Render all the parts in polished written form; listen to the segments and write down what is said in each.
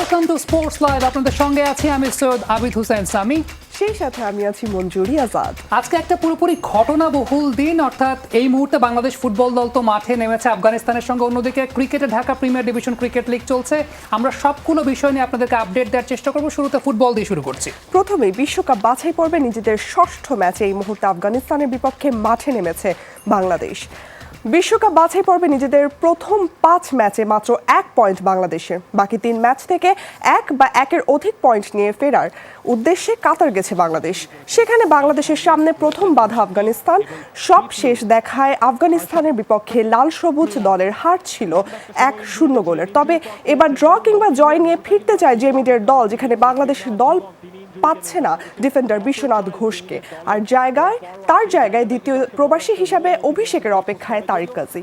Welcome to sports live. আপনাদের সঙ্গে আছি আমি সৈয়দ আবিদ হোসেন সামি, সেই সাথে আমি আছি মঞ্জুরি আজাদ। আজকে একটা পুরোপুরি ঘটনাবহুল দিন, অর্থাৎ এই মুহূর্তে বাংলাদেশ ফুটবল দল তো মাঠে নেমেছে আফগানিস্তানের সঙ্গে, অন্যদিকে ক্রিকেটে Dhaka premier division cricket league চলছে। আমরা সবগুলো বিষয় নিয়ে আপনাদেরকে আপডেট দেওয়ার চেষ্টা করবো। শুরুতে ফুটবল দিয়ে শুরু করছি। প্রথমেই বিশ্বকাপ বাছাই পর্বে নিজেদের ষষ্ঠ ম্যাচে এই মুহূর্তে আফগানিস্তানের বিপক্ষে মাঠে নেমেছে বাংলাদেশ। বিশ্বকাপ বাছাই পর্বে নিজেদের প্রথম 5 ম্যাচে মাত্র 1 পয়েন্ট বাংলাদেশের। বাকি 3 ম্যাচ থেকে 1 বা 1-এর অধিক পয়েন্ট নিয়ে ফেরার উদ্দেশ্যে কাতার গেছে বাংলাদেশ। সেখানে বাংলাদেশের সামনে প্রথম বাধা আফগানিস্তান। সব শেষ দেখায় আফগানিস্তানের বিপক্ষে লাল সবুজ দলের হার ছিল 1-0 গোলের। তবে এবার ড্র কিংবা জয় নিয়ে ফিরতে চায় জেমিদের দল, যেখানে বাংলাদেশের দল পাচ্ছে না ডিফেন্ডার বিশ্বনাথ ঘোষকে, আর তার জায়গায় দ্বিতীয় প্রবাসী হিসাবে অভিষেকের অপেক্ষায় তারিক কাজী।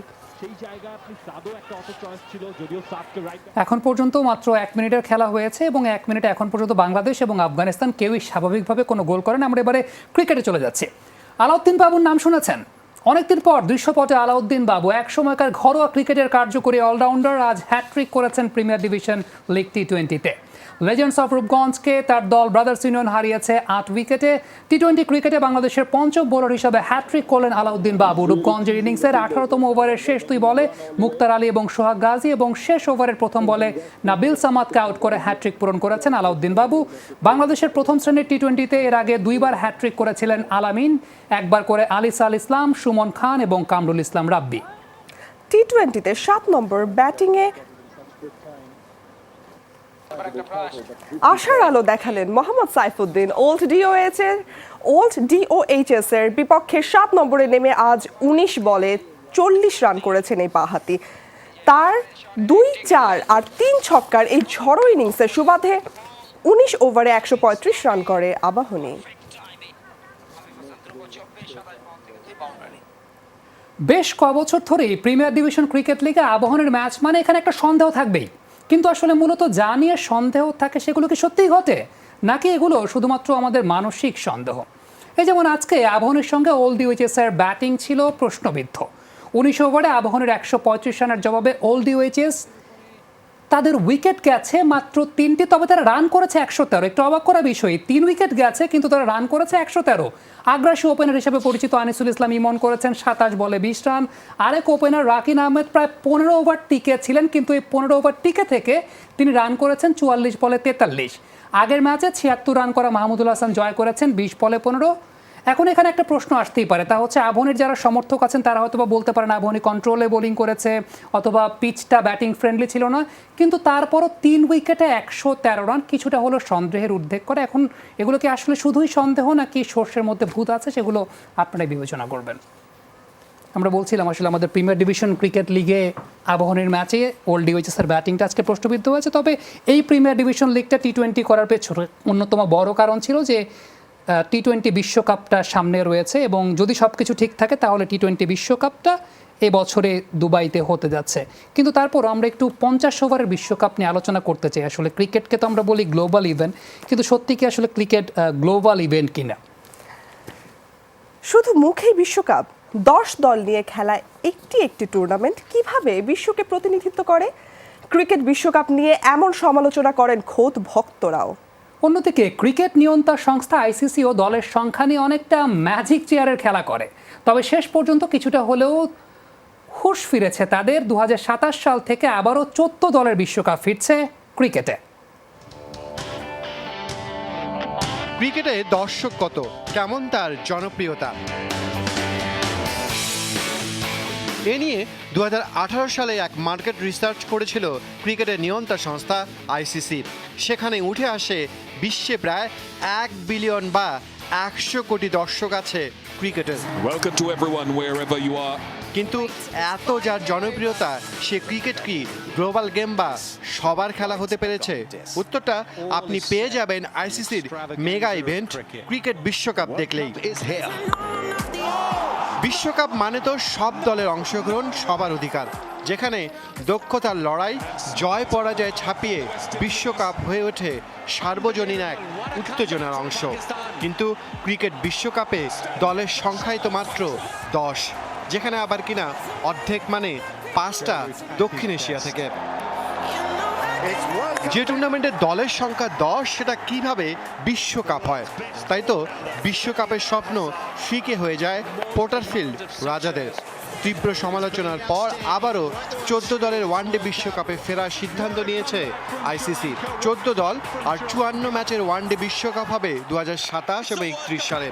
এখন পর্যন্ত মাত্র 1 মিনিটের খেলা হয়েছে এবং 1 মিনিটে এখন পর্যন্ত বাংলাদেশ এবং আফগানিস্তান কেউই স্বাভাবিকভাবে কোনো গোল করেন। আমরা এবারে ক্রিকেটে চলে যাচ্ছি। আলাউদ্দিন বাবুর নাম শুনেছেন? অনেকদিন পর দৃশ্যপটে আলাউদ্দিন বাবু, এক সময়কার ঘরোয়া ক্রিকেটের কার্যকরী অলরাউন্ডার, আজ হ্যাট্রিক করেছেন প্রিমিয়ার ডিভিশন লিগ টি-20-তে। লেজেন্ডস অফ রূপগঞ্জকে তার দল ব্রাদার্স ইউনিয়ন হারিয়েছে 8 উইকেটে। টি-20 ক্রিকেটে বাংলাদেশের পঞ্চম বোলার হিসাবে হ্যাট্রিক করলেন আলাউদ্দিন বাবু। রূপগঞ্জের ইনিংসের 18তম ওভারের শেষ 2 বলে মুক্তার আলী এবং সোহাগ গাজী এবং শেষ ওভারের প্রথম বলে নাবিল সামাদকে আউট করে হ্যাট্রিক পূরণ করেছেন আলাউদ্দিন বাবু। বাংলাদেশের প্রথম শ্রেণীর টি-20-তে এর আগে 2 বার হ্যাট্রিক করেছিলেন আলামিন, 1 বার করে আলিসাল ইসলাম, সুমন খান এবং কামরুল ইসলাম রাব্বি। টি-20-তে 7 নম্বর ব্যাটিংয়ে আশার আলো দেখালেন মোহাম্মদ সাইফুদ্দিন। ওল্ড ডিওএইচএস এর বিপক্ষে 7 নম্বরে নেমে আজ 19 বলে 40 রান করেছেন এই বাঁহাতি। তার 2-4 আর 3 ছক্কার এই ঝড়ো ইনিংসের সুবাদে 19 ওভারে 135 রান করে আবাহনী। বেশ কবছর ধরেই প্রিমিয়ার ডিভিশন ক্রিকেট লিগে আবাহনীর ম্যাচ মানে এখানে একটা সন্দেহ থাকবেই, কিন্তু আসলে মূলত যা নিয়ে সন্দেহ থাকে সেগুলো কি সত্যিই ঘটে, নাকি এগুলো শুধুমাত্র আমাদের মানসিক সন্দেহ? এই যেমন আজকে আবাহনীর সঙ্গে ওল্ড ডিওএইচএস-এর ব্যাটিং ছিল প্রশ্নবিদ্ধ। 19 ওভারে আবাহনীর 135 রানের জবাবে ওল্ড ডিওএইচএস তাদের উইকেট গেছে মাত্র 3টি, তবে তারা রান করেছে 113। একটু অবাক করা বিষয়, 3 উইকেট গেছে কিন্তু তারা রান করেছে 113। আগ্রাসী ওপেনার হিসেবে পরিচিত আনিসুল ইসলাম ইমন করেছেন 27 বলে 20 রান। আরেক ওপেনার রাকিন আহমেদ প্রায় 15 ওভার টিকে ছিলেন, কিন্তু এই 15 ওভার টিকে থেকে তিনি রান করেছেন 44 বলে 43। আগের ম্যাচে 76 রান করা মাহমুদুল হাসান জয় করেছেন 20 বলে 15। এখন এখানে একটা প্রশ্ন আসতেই পারে, তা হচ্ছে আবাহনীর যারা সমর্থক আছেন তারা হয়তো বা বলতে পারেন আবাহনী কন্ট্রোলে বোলিং করেছে অথবা পিচটা ব্যাটিং ফ্রেন্ডলি ছিল না, কিন্তু তারপরও 3 উইকেটে 113 রান কিছুটা হলো সন্দেহের উদ্রেক করে। এখন এগুলো কি আসলে শুধুই সন্দেহ নাকি সর্ষের মধ্যে ভূত আছে, সেগুলো আপনারাই বিবেচনা করবেন। আমরা বলছিলাম আসলে আমাদের প্রিমিয়ার ডিভিশন ক্রিকেট লিগে আবাহনীর ম্যাচে ওল্ড ডিওএইচএস-এর ব্যাটিংটা আজকে প্রশ্নবিদ্ধ হয়েছে। তবে এই প্রিমিয়ার ডিভিশন লিগটা টি-20 করার পেছনে অন্যতম বড় কারণ ছিল যে টি-20 বিশ্বকাপটা সামনে রয়েছে এবং যদি সব কিছু ঠিক থাকে তাহলে টি-20 বিশ্বকাপটা এবছরে দুবাইতে হতে যাচ্ছে। কিন্তু তারপর আমরা একটু 50 ওভারের বিশ্বকাপ নিয়ে আলোচনা করতে চাই। আসলে ক্রিকেটকে তো আমরা বলি গ্লোবাল ইভেন্ট, কিন্তু সত্যি কি আসলে ক্রিকেট গ্লোবাল ইভেন্ট কিনা? শুধু মুখেই বিশ্বকাপ, 10 দল নিয়ে খেলা একটি টুর্নামেন্ট কিভাবে বিশ্বকে প্রতিনিধিত্ব করে? ক্রিকেট বিশ্বকাপ নিয়ে এমন সমালোচনা করেন খোদ ভক্তরাও। অন্যদিকে ক্রিকেট নিয়ন্ত্রণ সংস্থা আইসিসি ও দলের সংখ্যা নিয়ে অনেকটা ম্যাজিক চেয়ারের খেলা করে, তবে শেষ পর্যন্ত কিছুটা হলেও হুঁশ ফিরেছে তাদের। 2027 সাল থেকে আবারও 14 দলের বিশ্বকাপ ফিরছে ক্রিকেটে। ক্রিকেটে দর্শক কত, কেমন তার জনপ্রিয়তা, এ নিয়ে 2018 সালে এক মার্কেট রিসার্চ করেছিল ক্রিকেটের নিয়ন্ত্রণ সংস্থা আইসিসি। সেখানে উঠে আসে বিশ্বে প্রায় 1 বিলিয়ন বা 100 কোটি দর্শক আছে ক্রিকেটের। কিন্তু এত যার জনপ্রিয়তা, সে ক্রিকেট কি গ্লোবাল গেম বা সবার খেলা হতে পেরেছে? উত্তরটা আপনি পেয়ে যাবেন আইসিসির মেগা ইভেন্ট ক্রিকেট বিশ্বকাপ দেখলেই। বিশ্বকাপ মানে তো সব দলের অংশগ্রহণ, সবার অধিকার, যেখানে দক্ষতার লড়াই, জয় পরাজয় ছাপিয়ে বিশ্বকাপ হয়ে ওঠে সার্বজনীন এক উত্তেজনার অংশ। কিন্তু ক্রিকেট বিশ্বকাপে দলের সংখ্যাই তো মাত্র 10, যেখানে আবার কিনা অর্ধেক মানে 5টা দক্ষিণ এশিয়া থেকে। যে টুর্নামেন্টে দলের সংখ্যা 10 সেটা কিভাবে বিশ্বকাপ হয়? তাই তো বিশ্বকাপের স্বপ্ন ফিকে হয়ে যায় পোর্টারফিল্ড রাজাদের। তীব্র সমালোচনার পর আবারও 14 দলের ওয়ানডে বিশ্বকাপে ফেরার সিদ্ধান্ত নিয়েছে আইসিসি। 14 দল আর 54 ম্যাচের ওয়ানডে বিশ্বকাপ হবে 2027 এবং 31 সালে।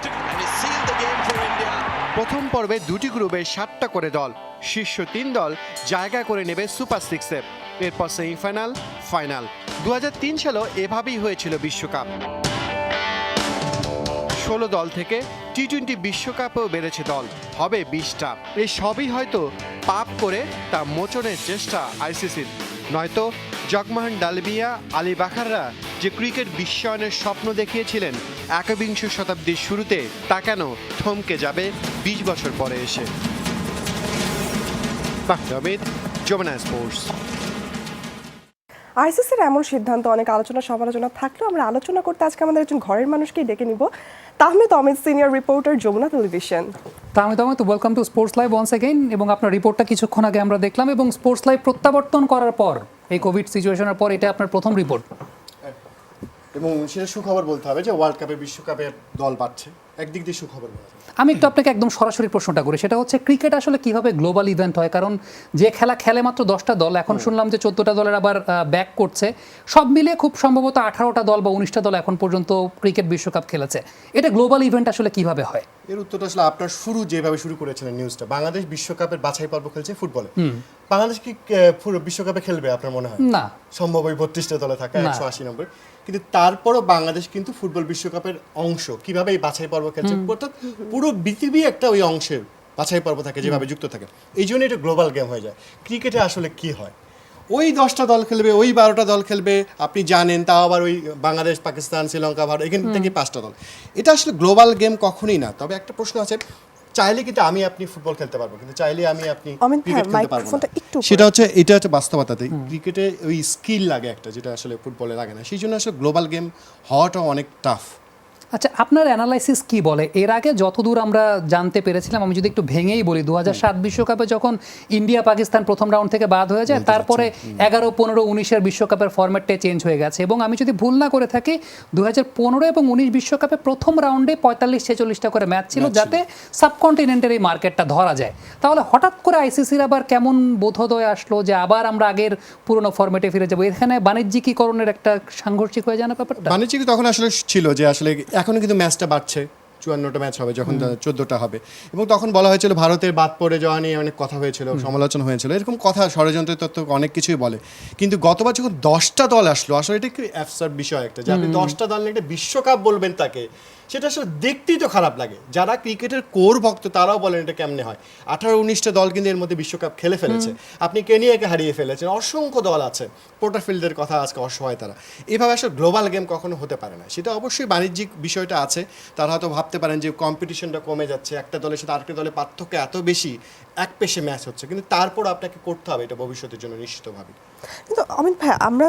প্রথম পর্বে দুটি গ্রুপে 7টা করে দল, শীর্ষ 3 দল জায়গা করে নেবে সুপার 6-এ। এরপর সেমিফাইনাল, ফাইনাল। 2003 সালেও এভাবেই হয়েছিল বিশ্বকাপ। 16 দল থেকে টি-20 বিশ্বকাপেও বেড়েছে দল, হবে 20টা। এই সবই হয়তো পাপ করে তা মোচনের চেষ্টা আইসিসির। নয়তো জগমোহন ডালমিয়া, আলী বাখাররা যে ক্রিকেট বিশ্বায়নের স্বপ্ন দেখিয়েছিলেন 21 শতাব্দীর শুরুতে, তা কেন থমকে যাবে 20 বছর পরে এসে? বাহরামিদ, যমুনা স্পোর্টস। আইসিসির এমন সিদ্ধান্ত অনেক আলোচনা সমালোচনা থাকলেও আমরা আলোচনা করতে আজকে আমাদের একজন ঘরের মানুষকেই ডেকে নিব, Tahmid Amit, senior reporter, Jamuna television. Tahmid, welcome to sports live once again. এবং আপনার রিপোর্টটা কিছুক্ষণ আগে আমরা দেখলাম, এবং স্পোর্টস লাইভ প্রত্যাবর্তন করার পর, এই কোভিড সিচুয়েশনের পর, এটা আপনার প্রথম রিপোর্ট। এবং সেটা সুখবর বলতে হবে যে ওয়ার্ল্ড কাপে বিশ্বকাপের দল বাড়ছে, একদিক দিয়ে সুখবর বলা যায়। আমি একটু আপনাকে একদম সরাসরি প্রশ্নটা করি, সেটা হচ্ছে ক্রিকেট আসলে কিভাবে গ্লোবাল ইভেন্ট হয়? কারণ যে খেলা খেলে মাত্র 10টা দল, এখন শুনলাম যে 14টা দলের আবার ব্যাক করছে। সব মিলিয়ে খুব সম্ভবত 18টা দল বা 19টা দল এখন পর্যন্ত ক্রিকেট বিশ্বকাপ খেলেছে। এটা গ্লোবাল ইভেন্ট আসলে কিভাবে হয়? এর উত্তরটা আসলে আপনার যেভাবে শুরু করেছিলেন নিউজটা, বাংলাদেশ বিশ্বকাপের বাছাই পর্ব খেলছে ফুটবলে। বাংলাদেশ কি বিশ্বকাপে খেলবে আপনার মনে হয়? না, সম্ভব ওই 32টা দলে থাকা 180 নম্বর। কিন্তু তারপরও বাংলাদেশ কিন্তু ফুটবল বিশ্বকাপের অংশ। কিভাবে এই বাছাই পর্ব খেলছে, অর্থাৎ পুরো পৃথিবী একটা ওই অংশের বাছাই পর্ব থাকে, যেভাবে যুক্ত থাকে। এই জন্য এটা গ্লোবাল গেম হয়ে যায়। ক্রিকেটে আসলে কি হয়, ওই 10টা দল খেলবে, ওই 12টা দল খেলবে, আপনি জানেন। তাও আবার ওই বাংলাদেশ, পাকিস্তান, শ্রীলঙ্কা, ভারত, এখান থেকে 5টা দল। এটা আসলে গ্লোবাল গেম কখনোই না। তবে একটা প্রশ্ন আছে, চাইলে কিন্তু আমি আপনি ফুটবল খেলতে পারবো, কিন্তু চাইলে আমি আপনি ক্রিকেট খেলতে পারবো না। সেটা হচ্ছে, এটা হচ্ছে বাস্তবতাতে। ক্রিকেটে ওই স্কিল লাগে একটা, যেটা আসলে ফুটবলে লাগে না। সেই জন্য আসলে গ্লোবাল গেম হওয়াটা অনেক টাফ। আচ্ছা, আপনার অ্যানালাইসিস কি বলে? এর আগে যতদূর আমরা জানতে পেরেছিলাম, আমি যদি একটু ভেঙেই বলি, 2007 বিশ্বকাপে যখন ইন্ডিয়া পাকিস্তান প্রথম রাউন্ড থেকে বাদ হয়ে যায়, তারপরে 11, 15, 19-এর বিশ্বকাপের ফরম্যাটটা চেঞ্জ হয়ে গেছে। এবং আমি যদি ভুল না করে থাকি, 2015 এবং 19 বিশ্বকাপে প্রথম রাউন্ডে 45-46টা করে ম্যাচ ছিল, যাতে সাবকন্টিনেন্টের এই মার্কেটটা ধরা যায়। তাহলে হঠাৎ করে আইসিসির আবার কেমন বোধোদয় আসলো যে আবার আমরা আগের পুরনো ফরম্যাটে ফিরে যাবো? এখানে বাণিজ্যিকীকরণের একটা সাংঘর্ষিক হয়ে যায় না ব্যাপারটা? বাণিজ্যিক তখন আসলে ছিল যে আসলে এখনো কিন্তু ম্যাচটা বাড়ছে, 54টা ম্যাচ হবে, যখন 14টা হবে। এবং তখন বলা হয়েছিল ভারতের বাদ পড়ে যাওয়া নিয়ে অনেক কথা হয়েছিল, সমালোচনা হয়েছিল, এরকম কথা, ষড়যন্ত্রের তত্ত্ব অনেক কিছুই বলে। কিন্তু গতবার যখন 10টা দল আসলো, আসলে এটা একটু অ্যাবসার্ড বিষয় একটা, যে আপনি 10টা দল নিয়ে একটা বিশ্বকাপ বলবেন তাকে, সেটা আসলে দেখতেই তো খারাপ লাগে। যারা ক্রিকেটের কোর ভক্ত তারাও বলেন এটা কেমনে হয়। 18-19টা দল কিন্তু এর মধ্যে বিশ্বকাপ খেলে ফেলেছে। আপনি কেনিয়াকে হারিয়ে ফেলেছেন, অসংখ্য দল আছে, পোর্টারফিল্ডের কথা আজকে অসহায় তারা। এভাবে আসলে গ্লোবাল গেম কখনো হতে পারে না। সেটা অবশ্যই বাণিজ্যিক বিষয়টা আছে। তারা হয়তো ভাবতে পারেন যে কম্পিটিশনটা কমে যাচ্ছে, একটা দলের সাথে আরেকটা দলের পার্থক্য এত বেশি, এক পেশে ম্যাচ হচ্ছে, কিন্তু তারপর আপনাকে করতে হবে এটা ভবিষ্যতের জন্য নিশ্চিতভাবে। কিন্তু অমিত ভাই, আমরা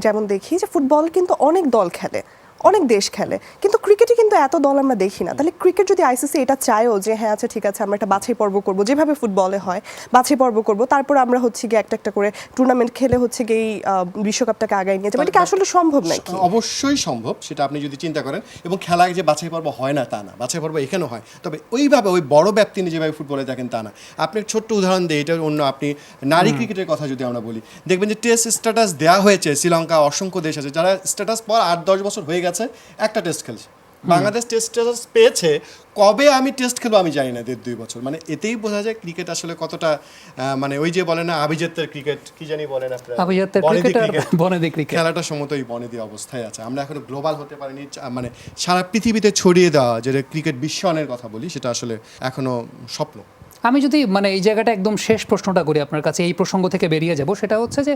যেমন দেখি যে ফুটবল কিন্তু অনেক দল খেলে, অনেক দেশ খেলে, কিন্তু ক্রিকেটে কিন্তু এত দল আমরা দেখি না। তাহলে ক্রিকেট যদি আইসিসি এটা চায়ও যে হ্যাঁ আচ্ছা ঠিক আছে, আমরা একটা বাছাই পর্ব করবো, যেভাবে ফুটবলে হয় বাছাই পর্ব করবো, তারপর আমরা হচ্ছে গিয়ে একটা একটা করে টুর্নামেন্ট খেলে হচ্ছে গিয়ে এই বিশ্বকাপটাকে আগায় নিয়ে যাবো, এটা কি আসলে সম্ভব নাকি? অবশ্যই সম্ভব, সেটা আপনি যদি চিন্তা করেন। এবং খেলায় যে বাছাই পর্ব হয় না তা না, বাছাই পর্ব এখানেও হয়, তবে ওইভাবে ওই বড় ব্যাপ্তি নিয়ে যেভাবে ফুটবলে দেখেন তা না। আপনি ছোট্ট উদাহরণ দিই, এটা অন্য, আপনি নারী ক্রিকেটের কথা যদি আমরা বলি, দেখবেন যে টেস্ট স্ট্যাটাস দেওয়া হয়েছে শ্রীলঙ্কা, অসংখ্য দেশ আছে যারা স্ট্যাটাস পর 8-10 বছর হয়ে গেছে একটা টেস্ট খেলছে। বাংলাদেশ টেস্ট স্ট্যাটাস পেয়েছে কবে, আমি টেস্ট খেলবো আমি জানি না, 1.5-2 বছর। মানে এতেই বোঝা যায় ক্রিকেট আসলে কতটা, মানে ওই যে বলে না আভিজাত্যের ক্রিকেট, কি জানি বলেন আপনারা, আভিজাত্যের বনেদি ক্রিকেট, খেলাটা সমতই বনেদি অবস্থায় আছে। আমরা এখনো গ্লোবাল হতে পারিনি, মানে সারা পৃথিবীতে ছড়িয়ে দেওয়া যেটা ক্রিকেট বিশ্বায়নের কথা বলি, সেটা আসলে এখনো স্বপ্ন। আমি যদি মানে এই জায়গাটা একদম শেষ প্রশ্নটা করি আপনার কাছে, এই প্রসঙ্গ থেকে বেরিয়ে যাব, সেটা হচ্ছে যে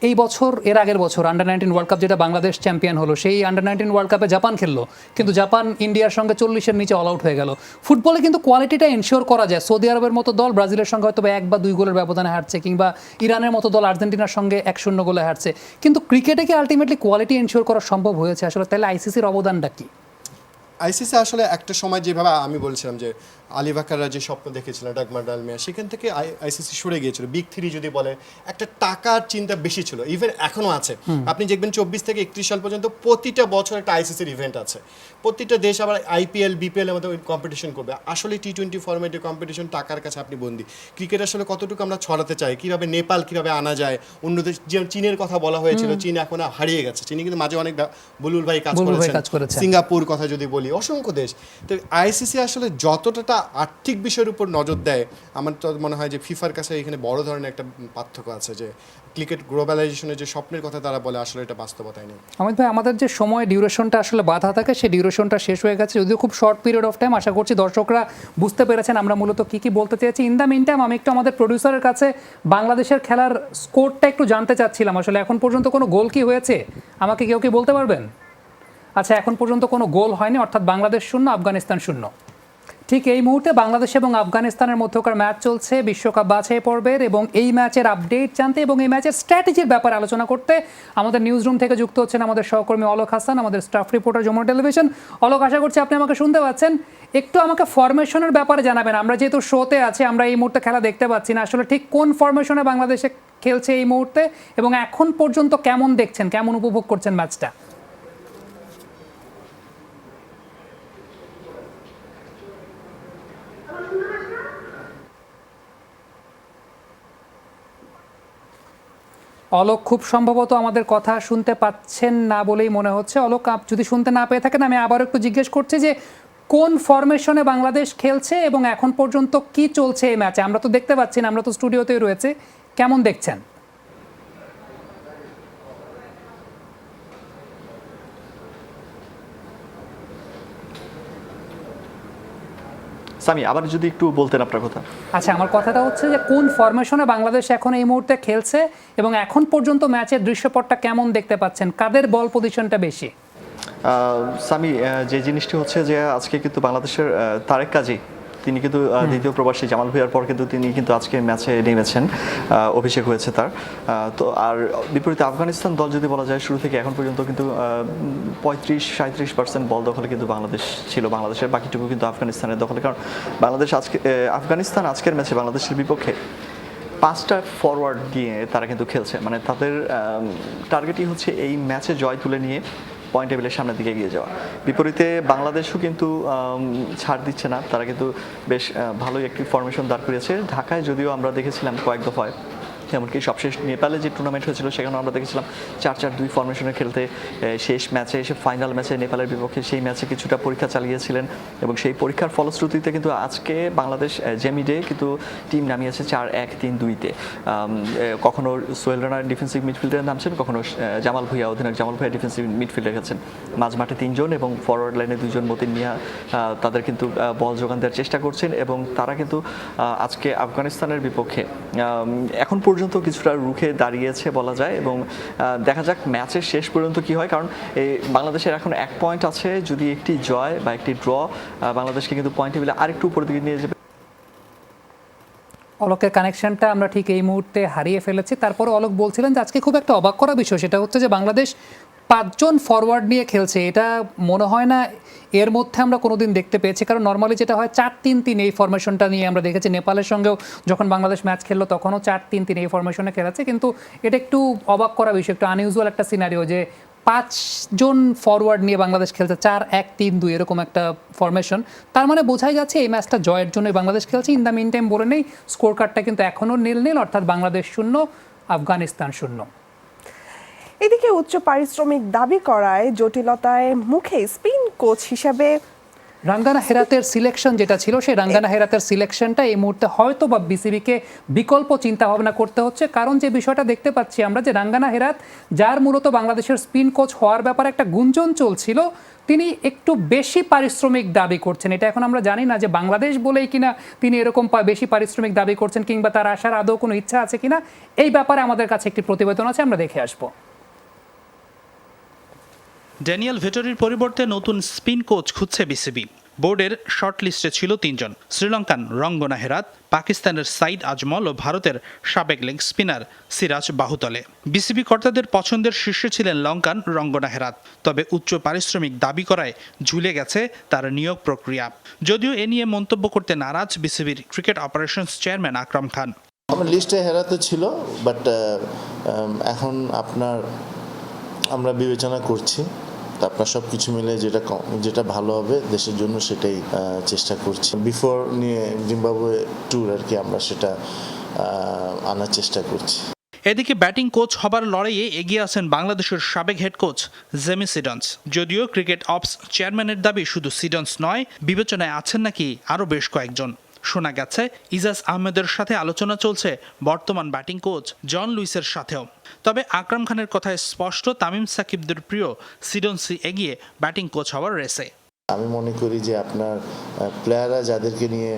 এই বছর, এর আগের বছর আন্ডার-19 ওয়ার্ল্ড কাপ যেটা বাংলাদেশ চ্যাম্পিয়ন হলো, সেই আন্ডার-19 ওয়ার্ল্ড কাপে জাপান খেললো, কিন্তু জাপান ইন্ডিয়ার সঙ্গে 40-এর নিচে অল আউট হয়ে গেল। ফুটবলে কিন্তু কোয়ালিটিটা এনশিওর করা যায়। সৌদি আরবের মতো দল ব্রাজিলের সঙ্গে হয়তো 1 বা 2 গোলের ব্যবধানে হারছে, কিংবা ইরানের মতো দল আর্জেন্টিনার সঙ্গে 1-0 গোলে হারছে, কিন্তু ক্রিকেটে কি আলটিমেটলি কোয়ালিটি এনশিওর করা সম্ভব হয়েছে আসলে? তাহলে আইসিসির অবদানটা কি? আইসিসি আসলে একটা সময় যেভাবে আমি বলছিলাম যে আলী বাকাররা যে স্বপ্ন দেখেছিলেন ডাকমার ডালমিয়া, সেখান থেকে আইসিসি সরে গিয়েছিল। বিগ থ্রি যদি বলে, একটা টাকার চিন্তা বেশি ছিল, ইভেন এখনো আছে। আপনি দেখবেন 24 থেকে 31 সাল পর্যন্ত প্রতিটা বছর একটা আইসিসির ইভেন্ট আছে, প্রতিটা দেশ আবার আইপিএল বিপিএল এর মতো কম্পিটিশন করবে। আসলে টি20 ফরম্যাটের কম্পিটিশন টাকার কাছে আপনি বন্দি। ক্রিকেট আসলে কতটুকু আমরা ছড়াতে চাই, কিভাবে নেপাল কিভাবে আনা যায়, অন্য দেশ, যেমন চীনের কথা বলা হয়েছিল, চীন এখন হারিয়ে গেছে। চীনে কিন্তু মাঝে অনেক বুলবুল ভাই কাজ করেছেন, সিঙ্গাপুর কথা যদি বলি, অসংখ্য দেশ। তো আইসিসি আসলে যতটা আর্থিক বিষয়ের উপর নজর দেয়, আমার তো মনে হয় যে ফিফার কাছে এখানে বড় ধরনের একটা পার্থক্য আছে, যে ক্রিকেট গ্লোবালাইজেশনের যে স্বপ্নের কথা তারা বলে, আসলে এটা বাস্তবতায় নেই। অমিত ভাই, আমাদের যে সময় ডিউরেশনটা আসলে বাধা থাকে, সেই ডিউরেশনটা শেষ হয়ে গেছে, যদিও খুব শর্ট পিরিয়ড অফ টাইম। আশা করছি দর্শকরা বুঝতে পেরেছেন আমরা মূলত কি বলতে চেয়েছি। ইন দ্য মিন টাইম আমি একটু আমাদের প্রডিউসারের কাছে বাংলাদেশের খেলার স্কোরটা একটু জানতে চাচ্ছিলাম। আসলে এখন পর্যন্ত কোনো গোল কি হয়েছে, আমাকে কেউ কি বলতে পারবেন? আচ্ছা, এখন পর্যন্ত কোনো গোল হয়নি, অর্থাৎ বাংলাদেশ 0, আফগানিস্তান 0। ঠিক এই মুহূর্তে বাংলাদেশ এবং আফগানিস্তানের মধ্যকার ম্যাচ চলছে বিশ্বকাপ বাছাই পর্বের, এবং এই ম্যাচের আপডেট জানতে এবং এই ম্যাচের স্ট্র্যাটেজির ব্যাপারে আলোচনা করতে আমাদের নিউজ রুম থেকে যুক্ত হচ্ছেন আমাদের সহকর্মী অলোক হাসান, আমাদের staff reporter Jamuna television. Alok, আশা করছি আপনি আমাকে শুনতে পাচ্ছেন। একটু আমাকে ফরমেশনের ব্যাপারে জানাবেন। আমরা যেহেতু শোতে আছি, আমরা এই মুহূর্তে খেলা দেখতে পাচ্ছি না, আসলে ঠিক কোন ফরমেশনে বাংলাদেশে খেলছে এই মুহূর্তে, এবং এখন পর্যন্ত কেমন দেখছেন, কেমন উপভোগ করছেন ম্যাচটা? অলোক খুব সম্ভবত আমাদের কথা শুনতে পাচ্ছেন না বলেই মনে হচ্ছে। অলোক, যদি শুনতে না পেয়ে থাকেন, আমি আবার একটু জিজ্ঞেস করছি যে কোন ফরমেশনে বাংলাদেশ খেলছে এবং এখন পর্যন্ত কি চলছে এই ম্যাচে? আমরা তো দেখতে পাচ্ছি না, আমরা তো স্টুডিওতেই রয়েছে, কেমন দেখছেন? সামি, আবার যদি একটু বলতেন আপনার কথা। আচ্ছা, আমার কথাটা হচ্ছে যে কোন ফরমেশনে বাংলাদেশ এখন এই মুহূর্তে খেলছে এবং এখন পর্যন্ত ম্যাচের দৃশ্যপটটা কেমন দেখতে পাচ্ছেন, কাদের বল পজিশনটা বেশি? সামি, যে জিনিসটি হচ্ছে যে আজকে কিন্তু বাংলাদেশের তারেক কাজী, তিনি কিন্তু দ্বিতীয় প্রবাসী জামাল ভুঁইয়ার পর কিন্তু তিনি কিন্তু আজকে ম্যাচে নেমেছেন, অভিষেক হয়েছে তার। তো আর বিপরীতে আফগানিস্তান দল যদি বলা যায়, শুরু থেকে এখন পর্যন্ত কিন্তু 35-37% বল দখলে কিন্তু বাংলাদেশ ছিল, বাংলাদেশের বাকিটুকু কিন্তু আফগানিস্তানের দখলে। কারণ বাংলাদেশ আফগানিস্তান আজকের ম্যাচে বাংলাদেশের বিপক্ষে 5টা ফরওয়ার্ড দিয়ে তারা কিন্তু খেলছে। মানে তাদের টার্গেটই হচ্ছে এই ম্যাচে জয় তুলে নিয়ে পয়েন্ট টেবিলের সামনের দিকে এগিয়ে যাওয়া। বিপরীতে বাংলাদেশও কিন্তু ছাড় দিচ্ছে না, তারা কিন্তু বেশ ভালোই একটি ফরমেশন দাঁড় করিয়েছে। ঢাকায় যদিও আমরা দেখেছিলাম কয়েক দফায়, এমনকি সবশেষ নেপালে যে টুর্নামেন্ট হয়েছিল সেখানেও আমরা দেখেছিলাম 4-4-2 ফরমেশনে খেলতে। শেষ ম্যাচে এসে ফাইনাল ম্যাচে নেপালের বিপক্ষে সেই ম্যাচে কিছুটা পরীক্ষা চালিয়েছিলেন, এবং সেই পরীক্ষার ফলশ্রুতিতে কিন্তু আজকে বাংলাদেশ জেমিডে কিন্তু টিম নামিয়েছে 4-1-3-2-তে। কখনো সোহেল রানা ডিফেন্সিভ মিডফিল্ডারে নামছেন, কখনো জামাল ভুঁইয়া, অধিনায়ক জামাল ভুঁইয়া ডিফেন্সিভ মিডফিল্ডে গেছেন। মাঝমাঠে 3 জন এবং ফরওয়ার্ড লাইনে 2 জন মতিন মিয়া তাদের কিন্তু বল যোগান দেওয়ার চেষ্টা করছেন, এবং তারা কিন্তু আজকে আফগানিস্তানের বিপক্ষে এখন পর্যন্ত কিছুটা রুখে দাঁড়িয়েছে বলা যায়। এবং দেখা যাক ম্যাচের শেষ পর্যন্ত কি হয়, কারণ এই বাংলাদেশের এখন 1 পয়েন্ট আছে। যদি একটি জয় বা একটি ড্র বাংলাদেশকে কিন্তু পয়েন্ট টেবিলে আরেকটু উপরের দিকে নিয়ে যাবে। অলোকের কানেকশনটা আমরা ঠিক এই মুহূর্তে হারিয়ে ফেলেছি। তারপরে অলোক বলছিলেন যে আজকে খুব একটা অবাক করা বিষয়, সেটা হচ্ছে যে বাংলাদেশ 5 জন ফরওয়ার্ড নিয়ে খেলছে। এটা মনে হয় না এর মধ্যে আমরা কোনোদিন দেখতে পেয়েছি, কারণ নর্মালি যেটা হয় 4-3-3 এই ফরমেশনটা নিয়ে আমরা দেখেছি। নেপালের সঙ্গেও যখন বাংলাদেশ ম্যাচ খেললো তখনও 4-3-3 এই ফরমেশনে খেলেছে, কিন্তু এটা একটু অবাক করা বিষয়, একটু আনইউজুয়াল একটা সিনারিও যে 5 জন ফরওয়ার্ড নিয়ে বাংলাদেশ খেলছে, 4-1-3-2 এরকম একটা ফরমেশন। তার মানে বোঝাই যাচ্ছে এই ম্যাচটা জয়ের জন্য বাংলাদেশ খেলছে। ইন দ্য মিন টাইম বলে নেই, স্কোর কার্ডটা কিন্তু এখনও নীল, অর্থাৎ বাংলাদেশ 0, আফগানিস্তান 0। এদিকে উচ্চ পারিশ্রমিক দাবি করায় জটিলতায় মুখে স্পিন কোচ হিসেবে রাঙ্গানা হেরাতের সিলেকশন যেটা ছিল, সেই রাঙ্গানা হেরাতের সিলেকশনটা এই মুহূর্তে হয়তো বা বিসিবিকে বিকল্প চিন্তা ভাবনা করতে হচ্ছে। কারণ যে বিষয়টা দেখতে পাচ্ছি আমরা, যে রাঙ্গানা হেরাত, যার মূলত বাংলাদেশের স্পিন কোচ হওয়ার ব্যাপারে একটা গুঞ্জন চলছিল, তিনি একটু বেশি পারিশ্রমিক দাবি করছেন। এটা এখন আমরা জানি না যে বাংলাদেশ বলেই কিনা তিনি এরকম বেশি পারিশ্রমিক দাবি করছেন, কিংবা তার আসার আদৌ কোনো ইচ্ছা আছে কিনা। এই ব্যাপারে আমাদের কাছে একটি প্রতিবেদন আছে, আমরা দেখে আসবো। ড্যানিয়েল ভেটরির পরিবর্তে নতুন স্পিন কোচ খুঁজছে বিসিবি। বোর্ডের শর্ট লিস্টে ছিল 3 জন, শ্রীলঙ্কান রঙ্গনা হেরাত, পাকিস্তানের সাইদ আজমল ও ভারতের সাবেক লেগ স্পিনার সিরাজ বাহুতলে। বিসিবি কর্তাদের পছন্দের শীর্ষে ছিলেন লঙ্কান রঙ্গনা হেরাত, তবে উচ্চ পারিশ্রমিক দাবি করায় ঝুলে গেছে তার নিয়োগ প্রক্রিয়া। যদিও এ নিয়ে মন্তব্য করতে নারাজ বিসিবির cricket operations chairman Akram Khan. আমার লিস্টে হেরাতে ছিল, বাট এখন আমরা বিবেচনা করছি, তো আপনার সব কিছু মিলে যেটা ভালো হবে দেশের জন্য সেটাই চেষ্টা করছি। বিফোর নিয়ে জিম্বাবুয়ে ট্যুর আর কি, আমরা সেটা আনার চেষ্টা করছি। এদিকে ব্যাটিং কোচ হবার লড়াইয়ে এগিয়ে আছেন বাংলাদেশের সাবেক হেড কোচ জেমি সিডন্স। যদিও ক্রিকেট অপস চেয়ারম্যানের দাবি শুধু সিডন্স নয়, বিবেচনায় আছেন নাকি আরও বেশ কয়েকজন। শোনা গেছে ইজাজ আহমেদের সাথে আলোচনা চলছে বর্তমান ব্যাটিং কোচ জন লুইসের সাথেও। তবে আকরাম খানের কথায় স্পষ্ট, তামিম সাকিবদের প্রিয় সিডন্সই এগিয়ে ব্যাটিং কোচ হওয়ার রেসে। আমি মনে করি যে আপনার প্লেয়াররা যাদেরকে নিয়ে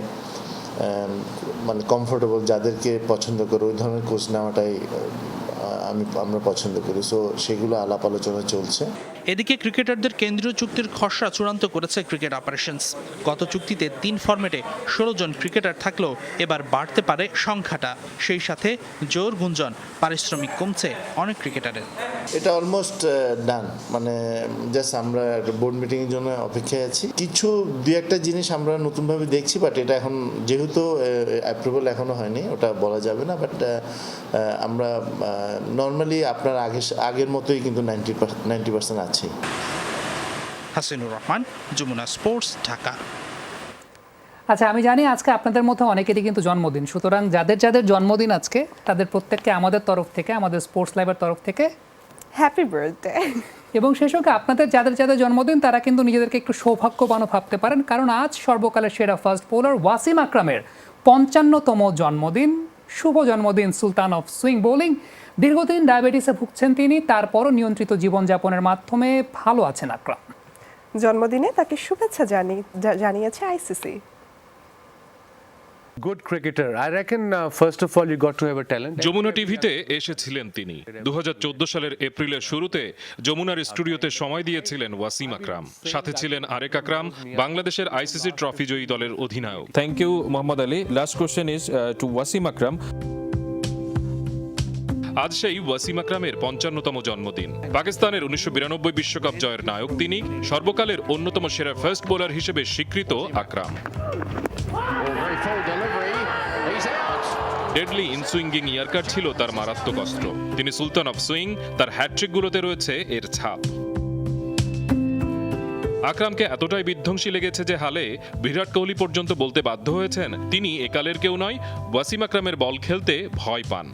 মানে কমফোর্টেবল, যাদেরকে পছন্দ করে ওই ধরনের কোচ নেওয়াটাই আমরা পছন্দ করি। সো সেগুলো আলাপ আলোচনা চলছে। এদিকে ক্রিকেটারদের কেন্দ্রীয় চুক্তির খসড়া চূড়ান্ত করেছে ক্রিকেট অপারেশনস। গত চুক্তিতে 3 ফরম্যাটে 16 জন ক্রিকেটার থাকলেও এবার বাড়তে পারে সংখ্যাটা। সেই সাথে জোর গুঞ্জন, পারিশ্রমিক কমছে অনেক ক্রিকেটারের। এটা অলমোস্ট ডান, মানে জাস্ট আমরা একটা বোর্ড মিটিংয়ের জন্য অপেক্ষায় আছি। কিছু 2-1টা জিনিস আমরা নতুনভাবে দেখছি, বাট এটা এখন যেহেতু অ্যাপ্রুভাল এখনো হয়নি, ওটা বলা যাবে না। বাট আমরা নর্মালি আপনার আগের মতোই কিন্তু 90% আছে। হাসিনুর রহমান, যমুনা স্পোর্টস, ঢাকা। আচ্ছা, আমি জানি আজকে আপনাদের মধ্যে অনেকেরই কিন্তু জন্মদিন, সুতরাং যাদের যাদের জন্মদিন আজকে তাদের প্রত্যেককে আমাদের তরফ থেকে, আমাদের স্পোর্টস লাইভের তরফ থেকে হ্যাপি বার্থডে। এবং সেই সঙ্গে আপনাদের যাদের যাদের জন্মদিন তারা কিন্তু নিজেদেরকে একটু সৌভাগ্যবানও ভাবতে পারেন, কারণ আজ সর্বকালের সেরা ফাস্ট বোলার ওয়াসিম আকরামের 55তম জন্মদিন। শুভ জন্মদিন সুলতান অফ সুইং বোলিং। দীর্ঘদিন ডায়াবেটিসে ভুগছেন তিনি, তারপরও নিয়ন্ত্রিত জীবনযাপনের মাধ্যমে ভালো আছেন আকরাম। জন্মদিনে তাকে শুভেচ্ছা জানিয়েছে ICC. Good cricketer. I reckon first of all you got to have a talent. Jamuna টিভিতে এসেছিলেন তিনি 2014 সালের এপ্রিলের শুরুতে যমুনার স্টুডিওতে সময় দিয়েছিলেন ওয়াসিম আকরাম। সাথে ছিলেন আরেক আকরাম, বাংলাদেশের আইসিসি ট্রফি জয়ী দলের অধিনায়ক। Thank you, Muhammad Ali. Last question is to Wasim Akram. আজ সেই ওয়াসিম আকরামের 55তম জন্মদিন। পাকিস্তানের 1992 বিশ্বকাপ জয়ের নায়ক তিনি, সর্বকালের অন্যতম সেরা ফাস্ট বোলার হিসেবে স্বীকৃত আকরাম। ডেডলি ইনসুইঙ্গিং ইয়ার্কার ছিল তার মারাত্মক অস্ত্র। তিনি সুলতান অফ সুইং, তার হ্যাট্রিকগুলোতে রয়েছে এর ছাপ। আকরামকে এতটাই বিধ্বংসী লেগেছে যে হালে বিরাট কোহলি পর্যন্ত বলতে বাধ্য হয়েছেন তিনি একালের কেউ নয়, ওয়াসিম আকরামের বল খেলতে ভয় পান।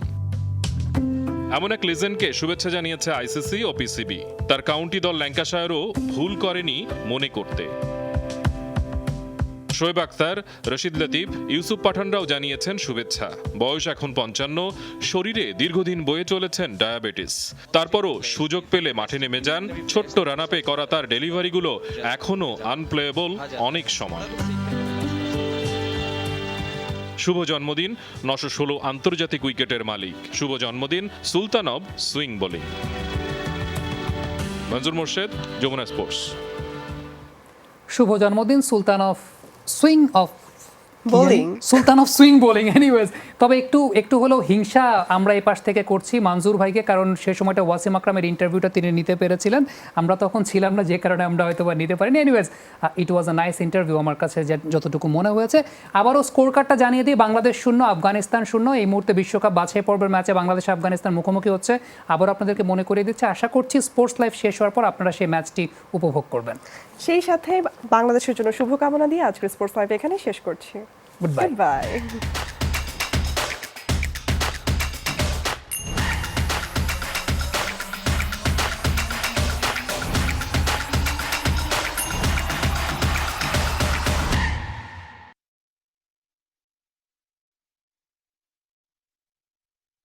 এমন এক লিজেন্ডকে শুভেচ্ছা জানিয়েছে আইসিসি ও পিসিবি। তার কাউন্টি দল ল্যাঙ্কাশায়ারও ভুল করেনি মনে করতে। শোয়েব আখতার, রশিদ লতিফ, ইউসুফ পাঠানরাও জানিয়েছেন শুভেচ্ছা। বয়স এখন 55, শরীরে দীর্ঘদিন বয়ে চলেছেন ডায়াবেটিস। তারপরও সুযোগ পেলে মাঠে নেমে যান। ছোট্ট রানাপে করা তার ডেলিভারিগুলো এখনও আনপ্লেয়েবল অনেক সময়। শুভ জন্মদিন 916 আন্তর্জাতিক উইকেটের মালিক। শুভ জন্মদিন Sultan of swing bowling. Manjur Morshed, Jamuna sports. শুভ জন্মদিন Sultan of swing of bowling. Sultan of swing bowling. Anyways, তবে একটু হলেও হিংসা আমরা এই পাশ থেকে করছি মঞ্জুর ভাইকে, কারণ সে সময়টা ওয়াসিম আকরামের ইন্টারভিউটা তিনি নিতে পেরেছিলেন, আমরা তখন ছিলাম না, যে কারণে আমরা হয়তো বা নিতে পারিনি। Anyways, it was a nice interview আমার কাছে যতটুকু মনে হয়েছে। আবারও স্কোর কার্ডটা জানিয়ে দিই, বাংলাদেশ 0, আফগানিস্তান 0। এই মুহূর্তে বিশ্বকাপ বাছাই পর্বের ম্যাচে বাংলাদেশ আফগানিস্তান মুখোমুখি হচ্ছে। আবার আপনাদেরকে মনে করিয়ে দিচ্ছে, আশা করছি স্পোর্টস লাইভ শেষ হওয়ার পর আপনারা সেই ম্যাচটি উপভোগ করবেন। সেই সাথে বাংলাদেশের জন্য শুভকামনা দিয়ে আজকের স্পোর্টস লাইভ এখানে শেষ করছি। Goodbye. Goodbye.